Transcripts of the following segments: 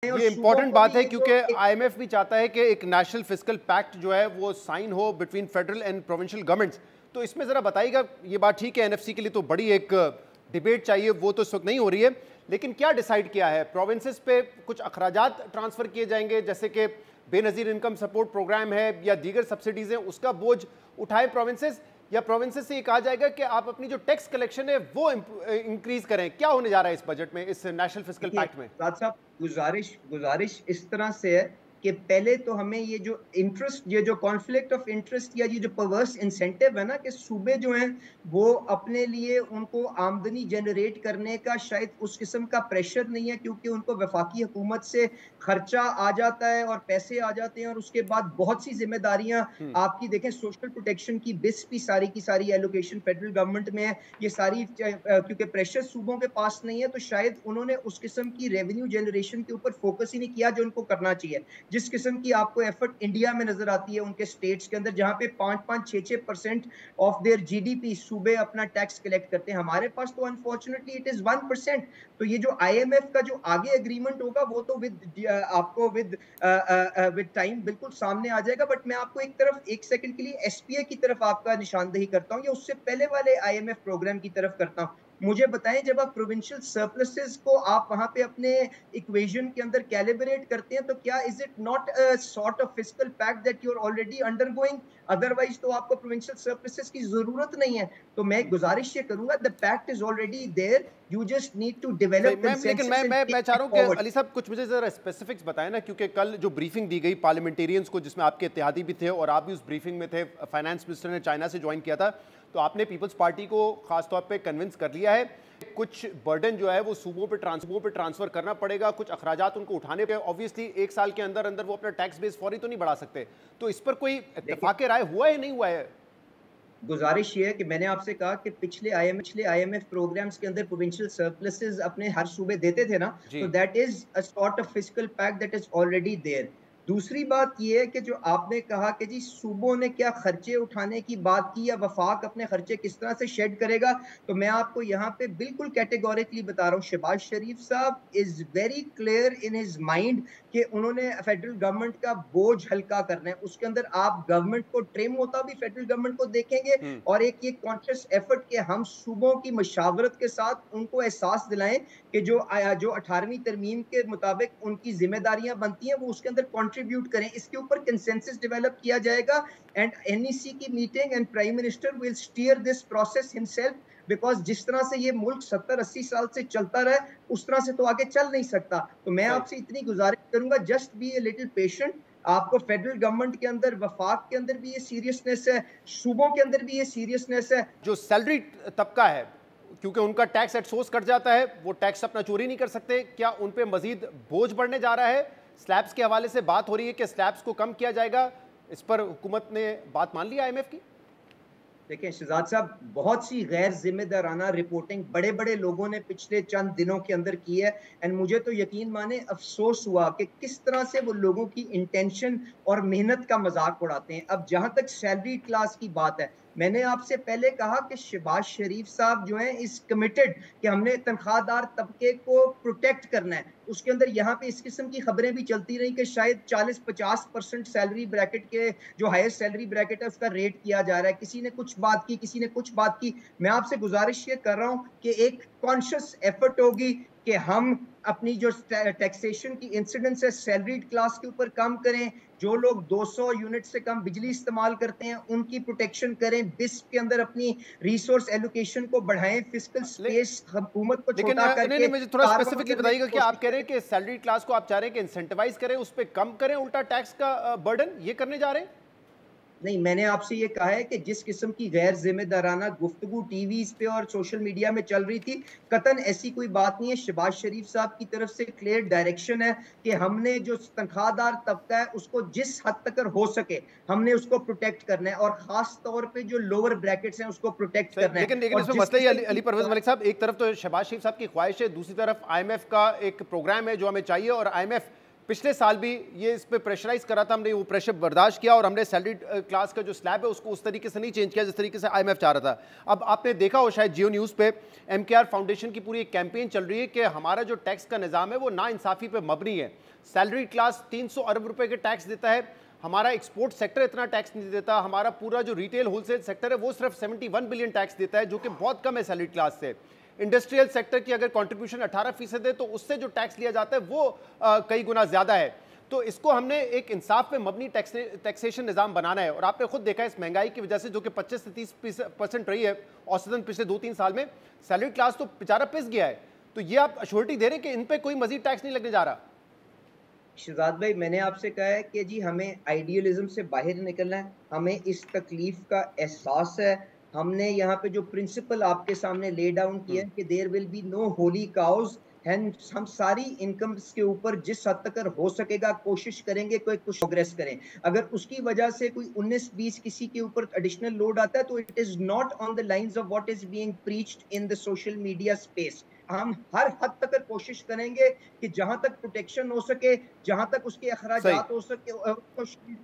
ये इंपॉर्टेंट बात है क्योंकि आईएमएफ भी चाहता है कि एक नेशनल फिस्कल पैक्ट जो है वो साइन हो between federal and provincial governments. तो इसमें ज़रा बताइएगा, ये बात ठीक है एनएफसी के लिए तो बड़ी एक डिबेट चाहिए, वो तो इस वक्त नहीं हो रही है, लेकिन क्या डिसाइड किया है? प्रोविंसेस पे कुछ अखराजात ट्रांसफ़र किए जाएंगे, जैसे कि बेनज़ीर इनकम सपोर्ट प्रोग्राम है या दीगर सब्सिडीज़ हैं, उसका बोझ उठाए प्रोविंसेस, या प्रोविंसेस से ये कहा जाएगा कि आप अपनी जो टैक्स कलेक्शन है वो इंक्रीज करें? क्या होने जा रहा है इस बजट में, इस नेशनल फिस्कल पैक्ट में? साहब, गुजारिश इस तरह से है कि पहले तो हमें ये जो इंटरेस्ट, ये जो कॉन्फ्लिक्ट ऑफ इंटरेस्ट या ये जो परवर्स इंसेंटिव है ना, कि सूबे जो हैं वो अपने लिए उनको आमदनी जनरेट करने का शायद उस किस्म का प्रेशर नहीं है, क्योंकि उनको वफाकी हुकूमत से खर्चा आ जाता है और पैसे आ जाते हैं, और उसके बाद बहुत सी जिम्मेदारियां आपकी देखें, सोशल प्रोटेक्शन की बिस भी सारी की सारी एलोकेशन फेडरल गवर्नमेंट में है, ये सारी क्योंकि प्रेशर सूबों के पास नहीं है, तो शायद उन्होंने उस किस्म की रेवेन्यू जनरेशन के ऊपर फोकस ही नहीं किया जो उनको करना चाहिए। जिस किस्म की आपको एफर्ट इंडिया में नजर आती है उनके स्टेट्स के अंदर, जहां पे 5-5, 6-6% ऑफ देयर जीडीपी सूबे अपना टैक्स कलेक्ट करते हैं, हमारे पास तो अनफॉर्चुनेटली इट इज 1%। तो ये जो आईएमएफ का जो आगे एग्रीमेंट होगा वो तो आपको विद टाइम बिल्कुल सामने आ जाएगा। बट मैं आपको एक सेकंड के लिए एसपीए की तरफ आपका निशानदेही करता हूं, या उससे पहले वाले आईएमएफ प्रोग्राम की तरफ करता हूं। मुझे बताएं, जब आप प्रोविंशियल सरप्लसेस को आप वहां पे अपने इक्वेशन के अंदर कैलिब्रेट करते हैं, तो क्या is it not a sort of fiscal pact that you are already undergoing? Otherwise तो आपको प्रोविंशियल सरप्लसेस की जरूरत नहीं है। तो मैं गुजारिश ये करूंगा, the pact is already there, you just need to develop लेकिन मैं चाह रहा हूं कि अली साहब कुछ मुझे जरा स्पेसिफिक्स बताएं ना, क्योंकि कल जो ब्रीफिंग दी गई पार्लियामेंटेरियंस को, जिसमें आपके इत्तेहादी भी थे और आप भी उस ब्रीफिंग में थे, फाइनेंस मिनिस्टर ने चाइना से ज्वाइन किया था, तो आपने पीपल्स पार्टी को खासतौर पे कन्विंस कर लिया है कुछ बर्डन जो है वो सूबों पे ट्रांसफर करना पड़ेगा, कुछ अखराजात उनको उठाने पे। ऑब्वियसली एक साल के अंदर अंदर वो अपना टैक्स बेस फौरी तो नहीं बढ़ा सकते, तो इस पर कोई इत्तेफाक राय हुआ है नहीं हुआ है? गुजारिश ये है कि मैंने आपसे कहा कि पिछले आईएमएफ प्रोग्राम्स के अंदर प्रोविंशियल सरप्लसेस अपने हर सूबे देते थे ना, तो that is a sort of fiscal pact that is already there. दूसरी बात यह है कि जो आपने कहा कि जी सूबों ने क्या खर्चे उठाने की बात की, या वफाक अपने खर्चे किस तरह से शेड करेगा, तो मैं आपको यहाँ पे बिल्कुल कैटेगोरिकली बता रहा हूँ, शहबाज शरीफ साहब is very clear in his mind कि उन्होंने फेडरल गवर्नमेंट का बोझ हल्का करना है। उसके अंदर आप गवर्नमेंट को ट्रिम होता भी फेडरल गवर्नमेंट को देखेंगे, और एक ये कॉन्शियस एफर्ट के हम सूबों की मशावरत के साथ उनको एहसास दिलाएं कि जो 18वीं तरमीम के मुताबिक उनकी जिम्मेदारियां बनती हैं वो उसके अंदर कंट्रीब्यूट करें। इसके ऊपर कंसेंसस डेवलप किया जाएगा, एंड एनईसी की meeting and prime minister will steer this process himself, because जिस तरह से ये मुल्क 70-80 साल से चलता रहा है उस तरह से तो आगे चल नहीं सकता। तो मैं आपसे इतनी गुजारिश करूंगा, just be a little patient. आपको फेडरल गवर्नमेंट के अंदर, वफाक के अंदर भी ये सीरियसनेस है, सूबों के अंदर भी ये सीरियसनेस है। जो सैलरी तबका है, क्योंकि उनका टैक्स एट सोर्स कट जाता है, वो टैक्स अपना चोरी नहीं कर सकते, क्या उन पे मजीद बोझ बढ़ने जा रहा है? स्लैब्स के हवाले से बात हो रही है कि स्लैब्स को कम किया जाएगा, इस पर हुकूमत ने बात मान ली आईएमएफ की? देखिए शहजाद साहब, बहुत सी गैर जिम्मेदाराना रिपोर्टिंग बड़े बड़े लोगों ने पिछले चंद दिनों के अंदर की है, एंड मुझे तो यकीन माने अफसोस हुआ कि किस तरह से वो लोगों की इंटेंशन और मेहनत का मजाक उड़ाते हैं। अब जहां तक सैलरी क्लास की बात है, मैंने आपसे पहले कहा कि शहबाज शरीफ साहब जो हैं इस कमिटेड कि हमने तनख्वाहदार तबके को प्रोटेक्ट करना है। उसके अंदर यहाँ पे इस किस्म की खबरें भी चलती रही कि शायद 40-50% सैलरी ब्रैकेट के, जो हाईएस्ट सैलरी ब्रैकेट है उसका रेट किया जा रहा है। किसी ने कुछ बात की, किसी ने कुछ बात की। मैं आपसे गुजारिश ये कर रहा हूँ कि एक कॉन्शियस एफर्ट होगी कि हम अपनी जो टैक्सेशन की इंसिडेंस है सैलरीड क्लास के ऊपर कम करें, जो लोग 200 यूनिट से कम बिजली इस्तेमाल करते हैं उनकी प्रोटेक्शन करें, बिस के अंदर अपनी रिसोर्स एलोकेशन को बढ़ाएं, फिजिकल स्पेस हुकूमत को छोटा करके। नहीं, मुझे थोड़ा स्पेसिफिकली बताइएगा कि आप कह रहे हैं कि सैलरी क्लास को आप चाह रहे हैं कि इंसेंटिवाइज करें, उस पर कम करें उल्टा टैक्स का बर्डन, ये करने जा रहे हैं? नहीं, मैंने आपसे ये कहा है कि जिस किस्म की गैर जिम्मेदाराना गुफ्तगू टीवी पे और सोशल मीडिया में चल रही थी, कतन ऐसी कोई बात नहीं है। शहबाज शरीफ साहब की तरफ से क्लियर डायरेक्शन है कि हमने जो तनख्वाहदार तबका है उसको जिस हद तक हो सके हमने उसको प्रोटेक्ट करना है, और खास तौर पे जो लोअर ब्रैकेट्स हैं उसको प्रोटेक्ट करना है। लेकिन इसमें मसला ही अली परवेज मलिक साहब, एक तरफ तो शहबाज शरीफ साहब की ख्वाहिश है, दूसरी तरफ आईएमएफ का एक प्रोग्राम है जो हमें चाहिए, और आईएमएफ पिछले साल भी ये इस पे प्रेशराइज करा था, हमने वो प्रेशर बर्दाश्त किया और हमने सैलरी क्लास का जो स्लैब है उसको उस तरीके से नहीं चेंज किया जिस तरीके से आईएमएफ चाह रहा था। अब आपने देखा हो शायद जियो न्यूज़ पे एमकेआर फाउंडेशन की पूरी एक कैंपेन चल रही है कि हमारा जो टैक्स का निज़ाम है वो नाइंसाफ़ी पे मबनी है। सैलरी क्लास 300 अरब रुपए के टैक्स देता है, हमारा एक्सपोर्ट सेक्टर इतना टैक्स नहीं देता, हमारा पूरा जो रिटेल होलसेल सेक्टर है वो सिर्फ 71 बिलियन टैक्स देता है, जो कि बहुत कम है सैलरी क्लास से। इंडस्ट्रियल सेक्टर की अगर कंट्रीब्यूशन 18% है तो उससे जो टैक्स लिया जाता है वो कई गुना ज़्यादा है। तो इसको हमने एक इंसाफ पे मबनी टैक्सेशन निज़ाम बनाना है। और आपने खुद देखा है इस महंगाई की वजह से जो कि 25 से 30% रही है औसतन पिछले 2-3 साल में, सैलरी क्लास तो बेचारा पिस गया है। तो ये आप अश्योरिटी दे रहे हैं कि इन पे कोई मजीद टैक्स नहीं लगने जा रहा? शहजाद भाई, मैंने आपसे कहा है कि जी हमें आइडियलिज्म से बाहर निकलना है, हमें इस तकलीफ का एहसास है। हमने यहाँ पे जो प्रिंसिपल आपके सामने ले डाउन किया है कि there will be no holy cows, and हम सारी इनकम्स के ऊपर जिस हद तक हो सकेगा कोशिश करेंगे कोई कुछ प्रोग्रेस करें। अगर उसकी वजह से कोई 19-20 किसी के ऊपर एडिशनल लोड आता है तो it is not on the lines of what is being preached in the social media space. हम हर हद तक कोशिश करेंगे कि जहां तक प्रोटेक्शन हो सके, जहां तक उसके अखराजात हो सके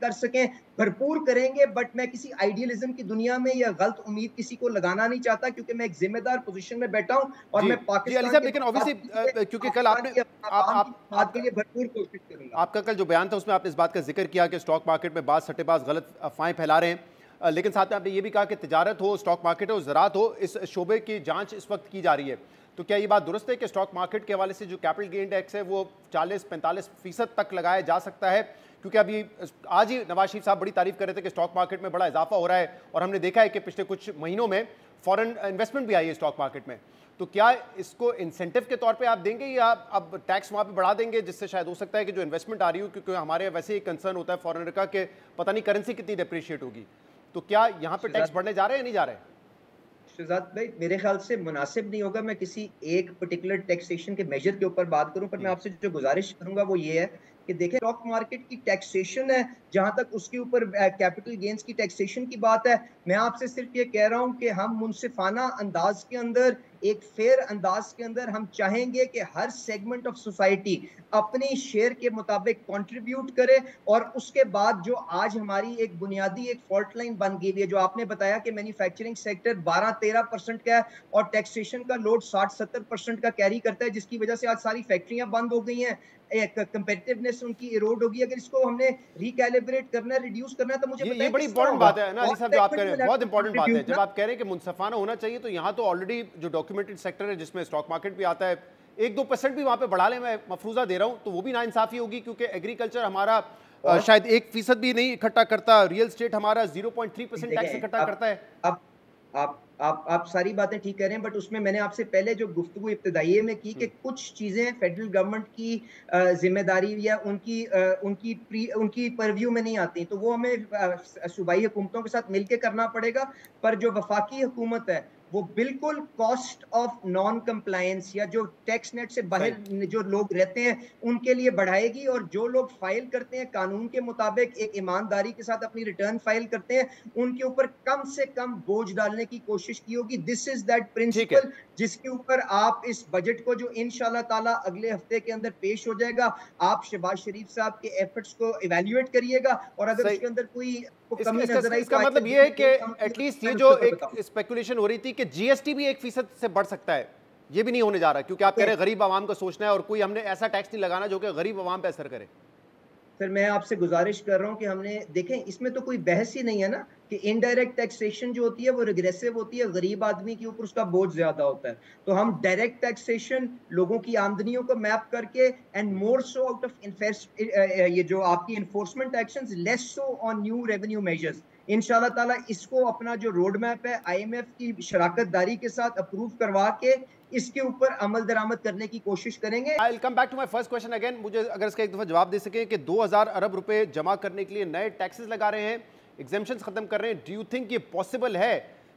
कर सकें, भरपूर करेंगे। बट मैं किसी आइडियलिज्म की दुनिया में या गलत उम्मीद किसी को लगाना नहीं चाहता, क्योंकि मैं एक जिम्मेदार पोजीशन में बैठा हूं और मैं पाकिस्तान के, लेकिन ऑब्वियसली क्योंकि कल आपने आपके लिए भरपूर कोशिश करूंगा। आपका कल जो बयान था उसमें आपने इस बात का जिक्र किया कि स्टॉक मार्केट में बाज़ सट्टेबाज गलत अफवाहें फैला रहे हैं, लेकिन साथ में आपने ये भी कहा कि तिजारत हो, स्टॉक मार्केट हो, ज़राअत हो, इस शोबे की जांच इस वक्त की जा रही है। तो क्या ये बात दुरुस्त है कि स्टॉक मार्केट के हवाले से जो कैपिटल गेन टैक्स है वो 40-45% तक लगाया जा सकता है? क्योंकि अभी आज ही नवाज शरीफ साहब बड़ी तारीफ कर रहे थे कि स्टॉक मार्केट में बड़ा इजाफा हो रहा है और हमने देखा है कि पिछले कुछ महीनों में फॉरेन इन्वेस्टमेंट भी आई है स्टॉक मार्केट में। तो क्या इसको इंसेंटिव के तौर पे आप देंगे या अब टैक्स वहाँ पे बढ़ा देंगे, जिससे शायद हो सकता है कि जो इन्वेस्टमेंट आ रही हो, क्योंकि हमारे वैसे ही कंसर्न होता है फॉरेनर का कि पता नहीं करेंसी कितनी डिप्रिशिएट होगी, तो क्या यहाँ पे टैक्स बढ़ने जा रहे हैं या नहीं जा रहे? शहजाद भाई, मेरे ख्याल से मुनासिब नहीं होगा मैं किसी एक पर्टिकुलर टैक्सेशन के मेजर के ऊपर बात करूं, पर मैं आपसे जो गुजारिश करूंगा वो ये है कि देखें, स्टॉक मार्केट की टैक्सेशन है, जहां तक उसके ऊपर कैपिटल गेन्स की टैक्सेशन की बात है, मैं आपसे सिर्फ ये कह रहा हूं कि हम मुनसिफाना अंदाज के अंदर, एक फेयर अंदाज के अंदर हम चाहेंगे कि हर सेगमेंट ऑफ सोसाइटी अपनी शेयर के मुताबिक कंट्रीब्यूट करे। और उसके बाद जो आज हमारी एक बुनियादी एक फॉल्ट लाइन बन गई है, जो आपने बताया कि मैन्युफैक्चरिंग सेक्टर 12-13% का है और टैक्सेशन का लोड 60-70% का कैरी करता है, जिसकी वजह से आज सारी फैक्ट्रियां बंद हो गई हैं, एक कंपेटिटिवनेस उनकी इरोड होगी। अगर इसको हमने रिकैलिब्रेट करना है, रिड्यूस करना है, तो मुझे ये बड़ी इंपॉर्टेंट बात है ना अली साहब जो आप कह रहे हैं, बहुत इंपॉर्टेंट बात है। जब आप कह रहे हैं कि मुनसफाना होना चाहिए, तो यहाँ तो ऑलरेडी जो डॉक्यूमेंटेड सेक्टर है जिसमें स्टॉक मार्केट भी आता है, 1-2% भी वहाँ पे बढ़ा लें, मैं मफरूजा दे रहा हूँ, तो वो भी नाइंसाफी होगी, क्योंकि एग्रीकल्चर हमारा शायद 1% भी नहीं इकट्ठा करता, रियल स्टेट हमारा 0.3% टैक्स इकट्ठा करता है। अब आप सारी बातें ठीक कह रहे हैं, बट उसमें मैंने आपसे पहले जो गुफ्तगू इब्तिदाई में की कि कुछ चीजें फेडरल गवर्नमेंट की जिम्मेदारी या उनकी परव्यू में नहीं आती, तो वो हमें सूबाई हुकूमतों के साथ मिलकर करना पड़ेगा। पर जो वफाकी हुकूमत है वो बिल्कुल कॉस्ट ऑफ नॉन कंप्लायंस या जो टैक्स नेट से बाहर जो लोग रहते हैं उनके लिए बढ़ाएगी, और जो लोग फाइल करते हैं कानून के मुताबिक, एक ईमानदारी के साथ अपनी रिटर्न फाइल करते हैं, उनके ऊपर कम से कम बोझ डालने की कोशिश की होगी। दिस इज दैट प्रिंसिपल जिसके ऊपर आप इस बजट को, जो इंशाल्लाह ताला अगले हफ्ते के अंदर पेश हो जाएगा, आप शहबाज शरीफ साहब के एफर्ट्स को इवैल्यूएट करिएगा, और अगर उसके अंदर कोई कमी नजर आई, इसका मतलब ये है कि एटलीस्ट ये जो एक स्पेकुलेशन हो रही थी कि जीएसटी भी 1% से बढ़ सकता है, ये भी नहीं होने जा रहा, क्योंकि आप कह रहे हैं गरीब आवाम का सोचना है और कोई हमने ऐसा टैक्स नहीं लगाना जो कि गरीब आवाम पे असर करे। फिर मैं आपसे गुजारिश कर रहा हूं कि हमने देखें, इसमें तो कोई बहस ही नहीं है ना कि इनडायरेक्ट टैक्सेशन जो होती है वो रिग्रेसिव होती है, गरीब आदमी के ऊपर उसका बोझ ज्यादा होता है। तो हम डायरेक्ट टैक्सेशन लोगों की आमदनियों को मैप करके, and more so out of ये जो आपकी enforcement actions, less so on new revenue measures, इंशाल्लाह ताला इसको अपना जो रोड मैप है आईएमएफ की शराकत दारी के साथ अप्रूव करवा के इसके ऊपर अमल दरामद करने की कोशिश करेंगे। I'll come back to my first question again। मुझे अगर इसका एक दफा जवाब दे सकें कि 2000 अरब रुपए जमा करने के लिए नए टैक्सेस लगा रहे हैं, एग्जेम्पशंस खत्म कर रहे हैं, डू यू थिंक ये पॉसिबल है?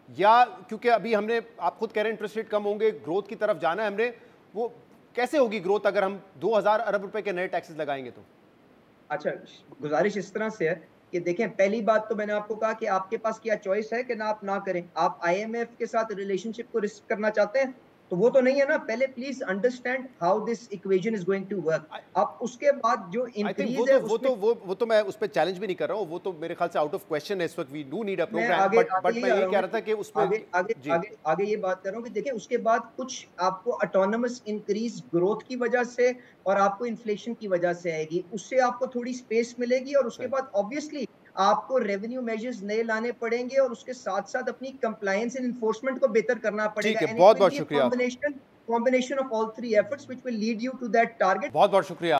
या क्योंकि अभी हमने, आप खुद कह रहे हैं इंटरेस्ट रेट कम होंगे, ग्रोथ की तरफ जाना है हमने, वो कैसे होगी ग्रोथ अगर हम 2000 अरब रुपए के नए टैक्सेस लगाएंगे? तो अच्छा, गुजारिश इस तरह से है कि देखें, पहली बात तो मैंने आपको कहा कि आपके पास क्या चॉइस है कि ना आप ना करें। आप आईएमएफ के साथ रिलेशनशिप को रिस्क करना चाहते हैं? तो वो तो नहीं है ना। पहले please understand how this equation is going to work. अब उसके बाद जो इंक्रीज है वो तो मैं उस पे चैलेंज भी नहीं कर रहा हूँ, वो तो मेरे ख्याल से आउट ऑफ क्वेश्चन है इस वक्त। We do need a program, but मैं ये कह रहा था कि उसमें आगे ये बात कर रहा हूँ कि देखिए उसके बाद कुछ आपको ऑटोनमस इंक्रीज ग्रोथ की वजह से और आपको इन्फ्लेशन की वजह से आएगी, उससे आपको थोड़ी स्पेस मिलेगी और उसके बाद ऑब्वियसली आपको रेवेन्यू मेजर्स नए लाने पड़ेंगे और उसके साथ साथ अपनी कंप्लायंस एंड एनफोर्समेंट को बेहतर करना ठीक पड़ेगा। है, एंड इट बहुत विल बहुत बी अ शुक्रिया, combination of all three efforts which will lead you to that target. बहुत बहुत शुक्रिया।